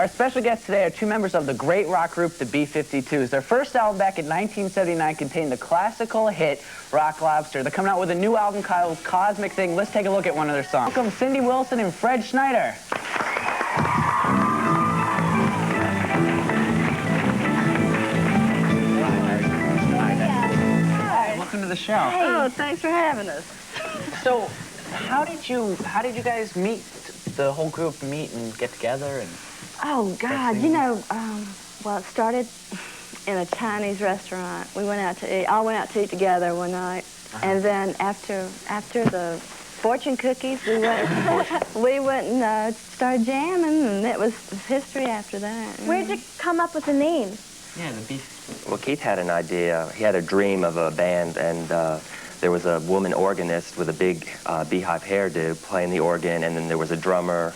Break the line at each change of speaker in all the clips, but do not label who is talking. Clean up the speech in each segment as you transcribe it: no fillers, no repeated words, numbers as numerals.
Our special guests today are two members of the great rock group, the B-52's. Their first album back in 1979 contained the classical hit, Rock Lobster. They're coming out with a new album called Cosmic Thing. Let's take a look at one of their songs. Welcome Cindy Wilson and Fred Schneider. Hi, welcome to the show.
Hey. Oh, thanks for having us.
So, how did you guys meet? The whole group meet and get together and...
Oh, God, you know, well, it started in a Chinese restaurant. We went out to eat, all went out to eat together one night. And then after the fortune cookies, we went and started jamming, and it was history after that.
Where'd you come up with the name?
Yeah, the Beef.
Well, Keith had an idea. He had a dream of a band, and there was a woman organist with a big beehive hairdo playing the organ, and then there was a drummer.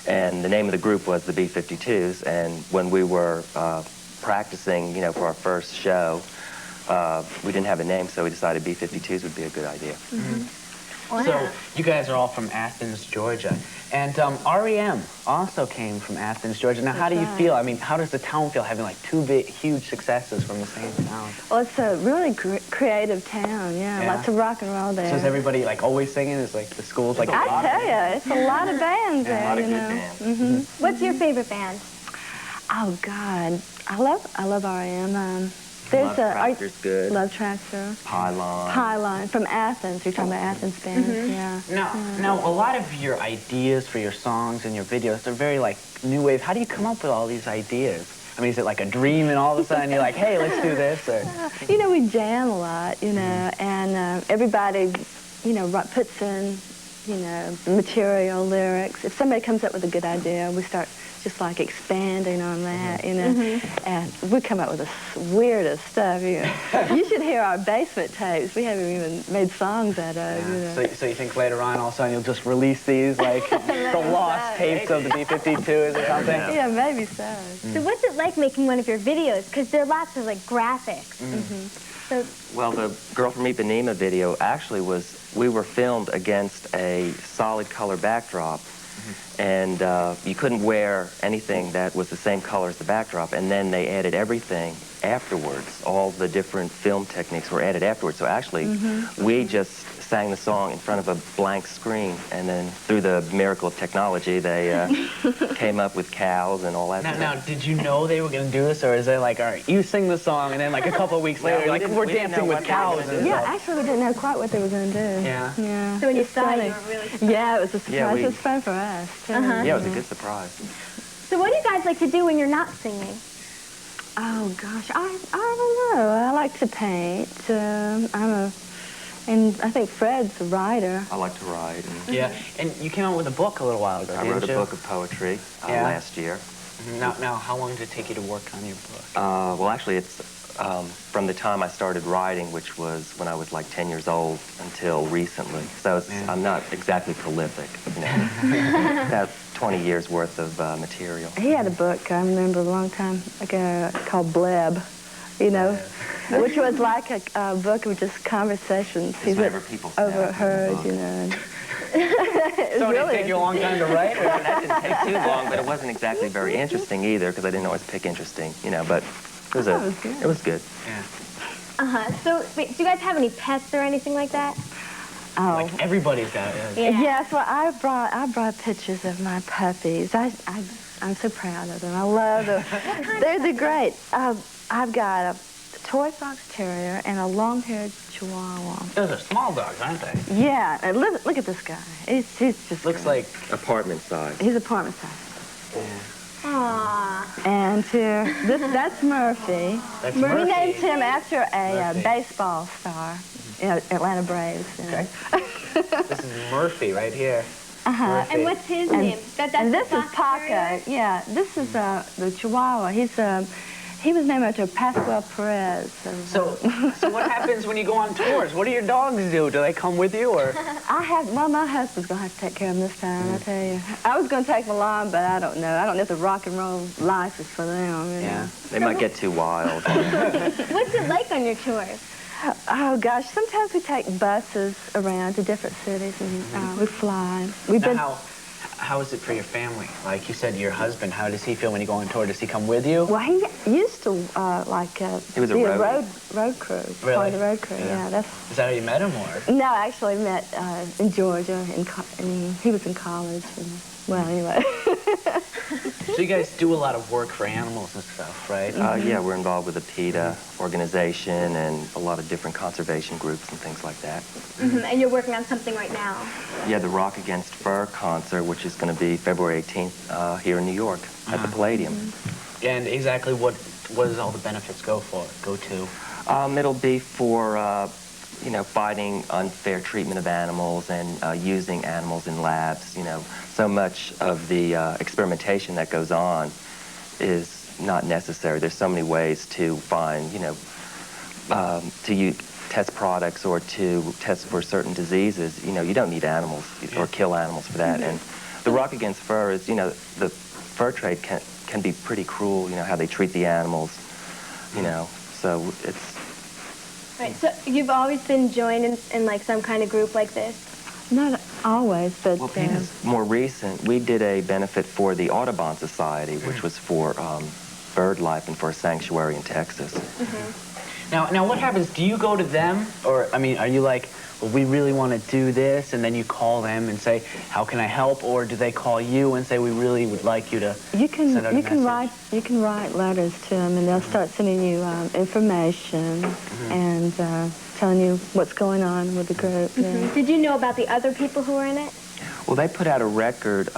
And the name of the group was the B-52's, and when we were practicing, you know, for our first show, we didn't have a name, so we decided B-52's would be a good idea.
Wow. So, you guys are all from Athens, Georgia, and REM also came from Athens, Georgia. Now, how do you feel? I mean, how does the town feel having like two big, huge successes from the same town?
Well, it's a really creative town, yeah. Lots of rock and roll there.
So is everybody like always singing? Is like the schools like
I tell you, it's a lot of bands there,
a lot of
you
good
know.
bands.
What's your favorite band?
Oh God, I love REM.
Love Tractor's good.
Love Tractor.
Pylon.
From Athens. You're talking about Athens bands, yeah.
Now, a lot of your ideas for your songs and your videos, they're very like new wave. How do you come up with all these ideas? I mean, is it like a dream and all of a sudden you're like, hey, let's do this? Or...
You know, we jam a lot, you know, and everybody, you know, puts in, you know, material, lyrics. If somebody comes up with a good idea, we start just like expanding on that, you know, and we come up with the weirdest stuff, you know. You should hear our basement tapes. We haven't even made songs out of, you know.
So you think later on all of a sudden you'll just release these, like the lost tapes of the B-52's or something?
Yeah, maybe so.
So what's it like making one of your videos? Because there are lots of like graphics. So,
Well, the Girl From Ipanema video actually we were filmed against a solid color backdrop. And you couldn't wear anything that was the same color as the backdrop, and then they added everything afterwards. All the different film techniques were added afterwards. So actually, we just sang the song in front of a blank screen, and then through the miracle of technology, they came up with cows and all that stuff.
Now, did you know they were going to do this, or is it like, all right, you sing the song, and then like a couple of weeks later, you're like, we're dancing with cows and
Yeah,
stuff.
actually, we didn't know quite what they were going to do.
Yeah.
so when you saw it, you were really surprised.
Yeah, it was a surprise.
Yeah,
It was fun for us, too.
Yeah, it was a good surprise.
So what do you guys like to do when you're not singing?
Oh, gosh, I don't know. I like to paint. And I think Fred's a writer.
I like to write. And
Yeah, and you came out with a book a little while ago,
I wrote a book of poetry last year.
Now, how long did it take you to work on your book?
Well, actually, it's from the time I started writing, which was when I was like 10 years old, until recently. So I'm not exactly prolific, you know. About 20 years worth of material.
He had a book, I remember, a long time ago called Bleb, you know, which was like a book of just conversations.
Just whatever people said.
Overheard, you know.
So it didn't take you a long time to write? Or?
That didn't take too long, but it wasn't exactly very interesting either, because I didn't always pick interesting, you know, but it was good.
Yeah.
So wait, do you guys have any pets or anything like that?
Oh.
Like everybody's got it.
Yeah.
Yes, well, I brought pictures of my puppies. I'm so proud of them. I love them. They're great. I've got a toy fox terrier and a long-haired chihuahua.
Those are small dogs, aren't they?
Yeah, and look at this guy. He's just
Looks
great.
like
Apartment size.
He's apartment size.
Aww.
And that's Murphy.
That's
We
Murphy.
named him after a
Murphy.
Baseball star, you know, Atlanta Braves. You know.
Okay. This is Murphy right here. Murphy.
And what's his name? That's
And this
the
is
fox
Paco.
terrier?
Yeah, this is the Chihuahua. He was named after Pascual Perez.
So what happens when you go on tours? What do your dogs do? Do they come with you, or?
Well, my husband's gonna have to take care of him this time. I tell you, I was gonna take Milan, but I don't know. I don't know if the rock and roll life is for them. You know?
They might get too wild.
What's it like on your tours?
Oh gosh, sometimes we take buses around to different cities and we fly. We've been.
how is it for your family? Like you said, your husband, how does he feel when you go on tour? Does he come with you?
Well, he used to
He was a
be
roadie.
road crew.
Really?
Part of the road crew. Yeah. That's.
Is that how you met him, or?
No, I actually met in Georgia, and he was in college. And, well, anyway.
So you guys do a lot of work for animals and stuff, right?
Yeah, we're involved with the PETA organization and a lot of different conservation groups and things like that.
And you're working on something right now.
Yeah, the Rock Against Fur concert, which is going to be February 18th here in New York at the Palladium.
And exactly what does all the benefits go to?
It'll be for, you know, fighting unfair treatment of animals and using animals in labs. You know, so much of the experimentation that goes on is not necessary. There's so many ways to find, you know, test products or to test for certain diseases. You know, you don't need animals or kill animals for that. And the Rock Against Fur is, you know, the fur trade can be pretty cruel, you know, how they treat the animals, you know, so it's...
Right, so you've always been joined in like some kind of group like this?
Not always, but...
Well, PETA's more recent. We did a benefit for the Audubon Society, which was for bird life and for a sanctuary in Texas.
Now what happens? Do you go to them, or I mean, are you like, well, we really want to do this, and then you call them and say, how can I help? Or do they call you and say, we really would like you to
You can
send out a message?
you can write letters to them, and they'll start sending you information and telling you what's going on with the group. Yeah.
Did you know about the other people who were in it?
Well, they put out a record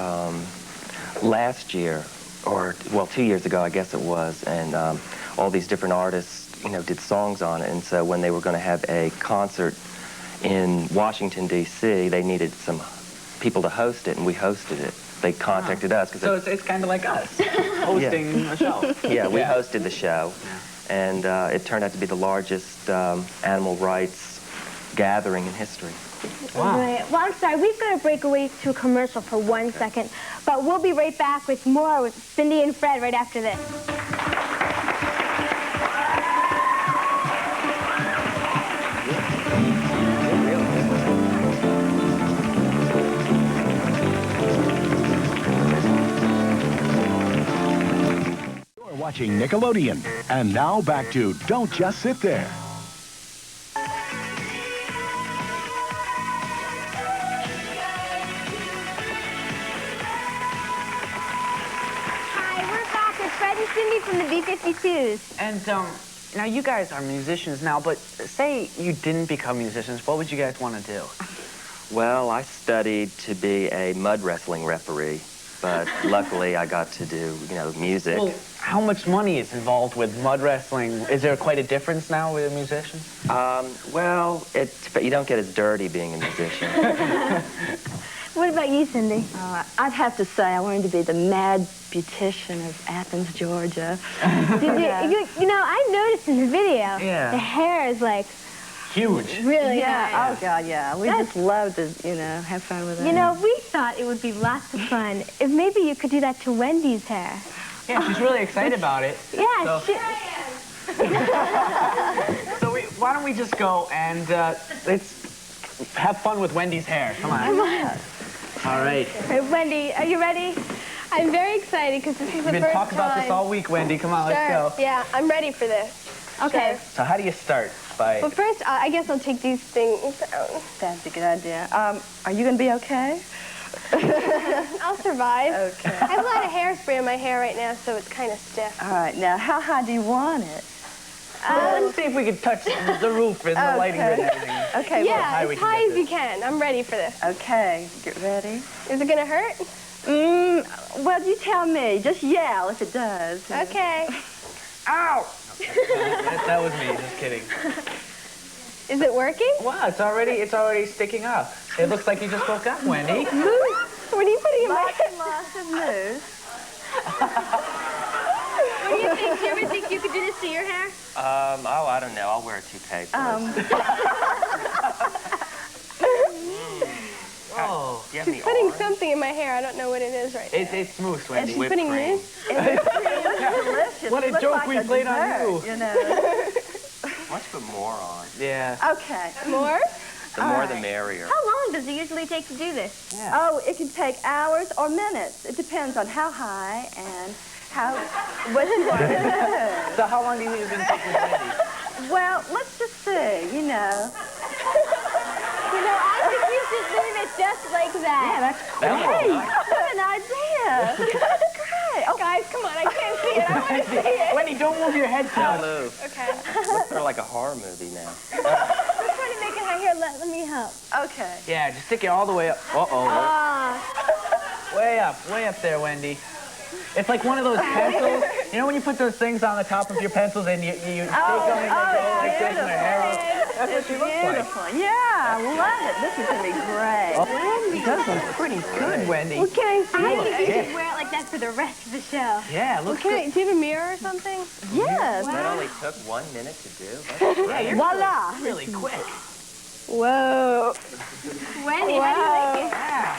last year, or, well, 2 years ago, I guess it was, and all these different artists, you know, did songs on it, and so when they were going to have a concert in Washington, D.C., they needed some people to host it, and we hosted it. They contacted us.
So it's kind of like us, hosting a show.
Yeah, we hosted the show, and it turned out to be the largest animal rights gathering in history.
Wow.
Right. Well, I'm sorry, we've got to break away to a commercial for 1 second, but we'll be right back with more with Cindy and Fred right after this.
You're watching Nickelodeon. And now back to Don't Just Sit There.
Hi, we're back with Fred and Cindy from the B-52's.
And now you guys are musicians now, but say you didn't become musicians, what would you guys want to do?
Well, I studied to be a mud wrestling referee, but luckily I got to do, you know, music.
Well, how much money is involved with mud wrestling? Is there quite a difference now with a musician?
Well, you don't get as dirty being a musician.
What about you, Cindy?
I'd have to say I wanted to be the mad beautician of Athens, Georgia.
Did you know, I noticed in the video, the hair is like
Huge.
really
Yeah,
nice.
oh God, yeah. We just love to, you know, have fun with it.
You know, we thought it would be lots of fun if maybe you could do that to Wendy's hair.
Yeah, she's really excited about it.
Yeah,
So why don't we just go and let's have fun with Wendy's hair. Come on. All right.
Hey, Wendy, are you ready? I'm very excited because this is the
We've been
first
talking about this all week, Wendy. Come on, let's go.
Yeah, I'm ready for this. Okay.
So how do you start?
Well, first, I guess I'll take these things out.
That's a good idea. Are you going to be okay?
I'll survive.
Okay.
I have a lot of hairspray in my hair right now, so it's kind of stiff.
All right. Now, how high do you want it?
Let's see if we can touch the roof and the lighting and everything.
Okay.
Yeah, as high as you can. I'm ready for this.
Okay. Get ready.
Is it going to hurt?
Well, you tell me. Just yell if it does.
Okay.
Ow! That was me. Just kidding.
Is it working?
Wow, it's already sticking up. It looks like you just woke up, Wendy.
What are you putting in my hair?
Lots of mousse.
What do you think? Do you ever think you could do this to your hair?
Oh, I don't know. I'll wear a toupee first.
Oh.
Do you have
She's
any
putting
orange?
something in my hair. I don't know what it is right now.
It's smooth, Wendy.
She's putting
cream.
this?
Delicious.
What a
Looks
joke
like
we
a
played on
dessert,
you.
you know.
Why don't you put more on?
Yeah.
Okay.
More?
The more the merrier.
How long does it usually take to do this?
Yeah.
Oh, it can take hours or minutes. It depends on how high and what you want to do.
So how long do you think it's going to take with Wendy?
Well, let's just see,
You know, I think you should leave it just like that.
What an idea. Great. Oh,
Guys, come on, I can't see it. I want to see it.
Wendy, don't move your head
Don't
down.
move.
Okay.
Looks sort of like a horror movie now.
I'm trying to make it high here. Let me help.
okay.
Yeah, just stick it all the way up. Uh-oh. Way up there, Wendy. It's like one of those pencils. You know when you put those things on the top of your pencils and you take them and they go like this and their hair up? That's what she looks like.
Beautiful. Yeah, I love it. This is going to be great.
It does look pretty good, Wendy.
Well, can I see
You
it?
look
I think you
sick.
should wear it like that for the rest of the show.
Yeah, it looks
Do
good.
you have a mirror or something?
Yes.
That only took 1 minute to do. That's
Yeah, you're
Voila.
really quick.
Whoa. Wendy, how do you like it?
Yeah.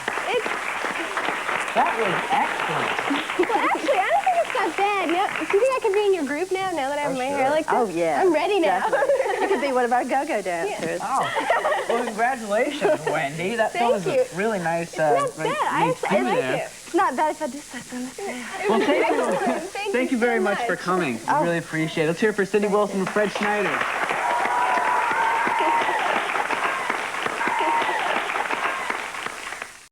That was excellent.
Well, actually, I don't think it's that bad. Yep. Do you think I can be in your group now that I have my hair like this?
Oh, yeah.
I'm ready now.
You could be one of our go-go dancers.
Oh, well, congratulations, Wendy. That was
you.
a really nice.
It's not bad. I actually like it.
It's not bad if I do say so myself.
Well, thank you very much for coming. We really appreciate it. Let's hear it for Cindy Wilson and Fred Schneider.